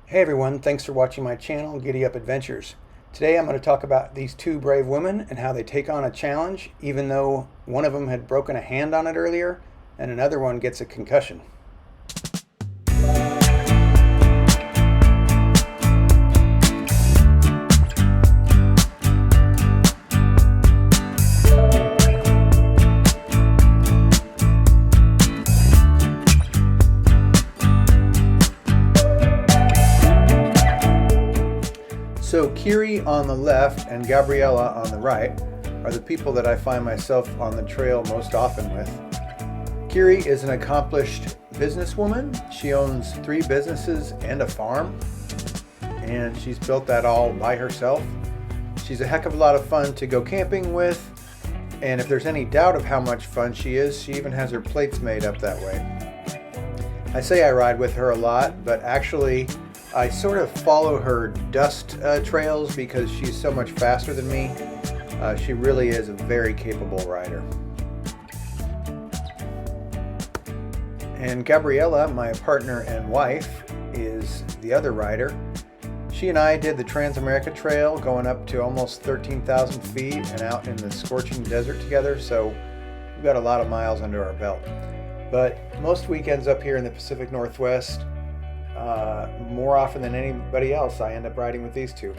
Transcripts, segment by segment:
Hey everyone, thanks for watching my channel, Giddy Up Adventures. Today I'm going to talk about these two brave women and how they take on a challenge even though one of them had broken a hand on it earlier and another one gets a concussion. So Kiri on the left and Gabriella on the right are the people that I find myself on the trail most often with. Kiri is an accomplished businesswoman. She owns 3 businesses and a farm, and she's built that all by herself. She's a heck of a lot of fun to go camping with, and if there's any doubt of how much fun she is, she even has her plates made up that way. I say I ride with her a lot, but actually I sort of follow her dust trails because she's so much faster than me. She really is a very capable rider. And Gabriella, my partner and wife, is the other rider. She and I did the Trans-America Trail going up to almost 13,000 feet and out in the scorching desert together, so we've got a lot of miles under our belt. But most weekends up here in the Pacific Northwest, more often than anybody else, I end up riding with these two.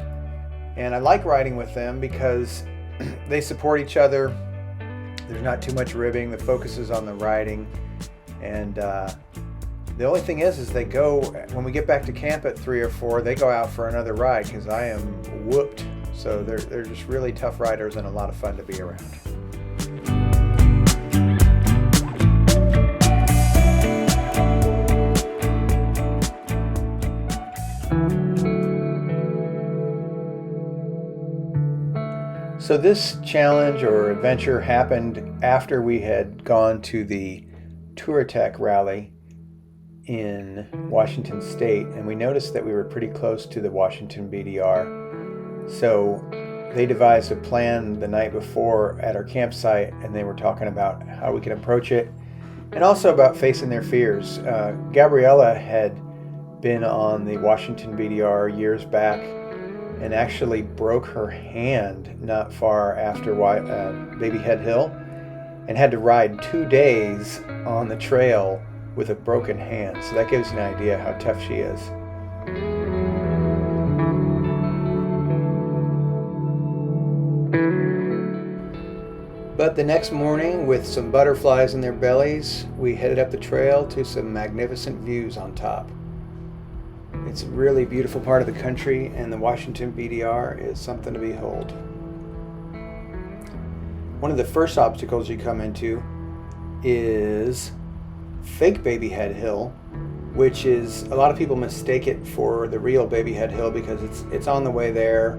And I like riding with them because they support each other. There's not too much ribbing. The focus is on the riding. And the only thing is they go, when we get back to camp at 3 or 4, they go out for another ride because I am whooped. So they're just really tough riders and a lot of fun to be around. So this challenge or adventure happened after we had gone to the Touratech rally in Washington State, and we noticed that we were pretty close to the Washington BDR. So they devised a plan the night before at our campsite, and they were talking about how we could approach it and also about facing their fears. Gabriella had been on the Washington BDR years back and actually broke her hand not far after Baby Head Hill and had to ride 2 days on the trail with a broken hand. So that gives you an idea how tough she is. But the next morning, with some butterflies in their bellies, we headed up the trail to some magnificent views on top. It's a really beautiful part of the country, and the Washington BDR is something to behold. One of the first obstacles you come into is fake Baby Head Hill, which is, a lot of people mistake it for the real Baby Head Hill because it's on the way there,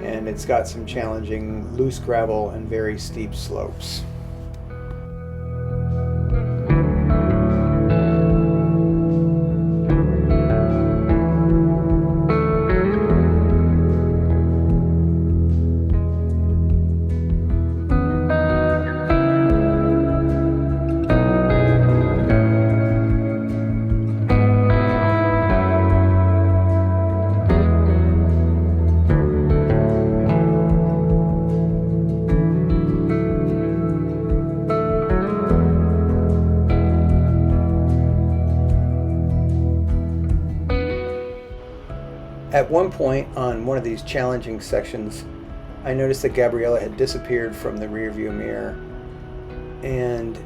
and it's got some challenging loose gravel and very steep slopes. At one point on one of these challenging sections, I noticed that Gabriella had disappeared from the rearview mirror, and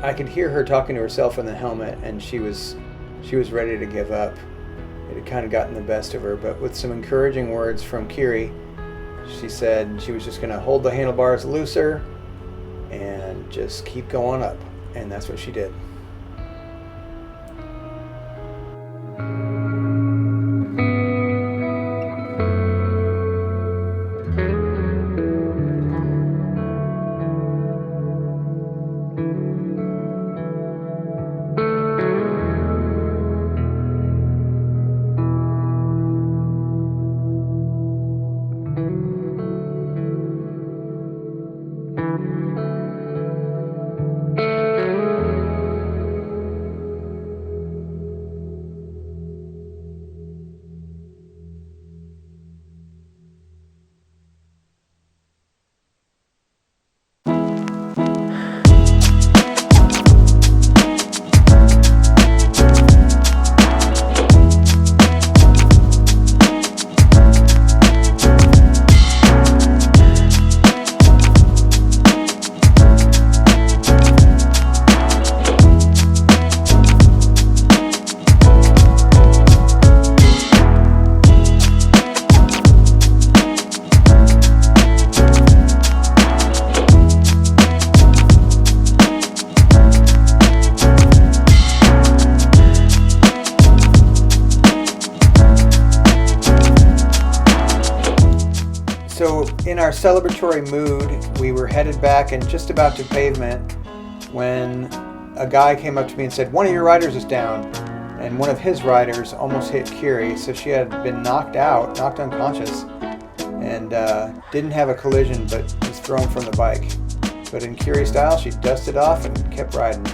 I could hear her talking to herself in the helmet, and she was ready to give up. It had kind of gotten the best of her, but with some encouraging words from Kiri, she said she was just going to hold the handlebars looser and just keep going up, and that's what she did. in our celebratory mood, we were headed back and just about to pavement when a guy came up to me and said, "One of your riders is down." And one of his riders almost hit Kiri, so she had been knocked unconscious, and didn't have a collision but was thrown from the bike. But in Kiri style, she dusted off and kept riding.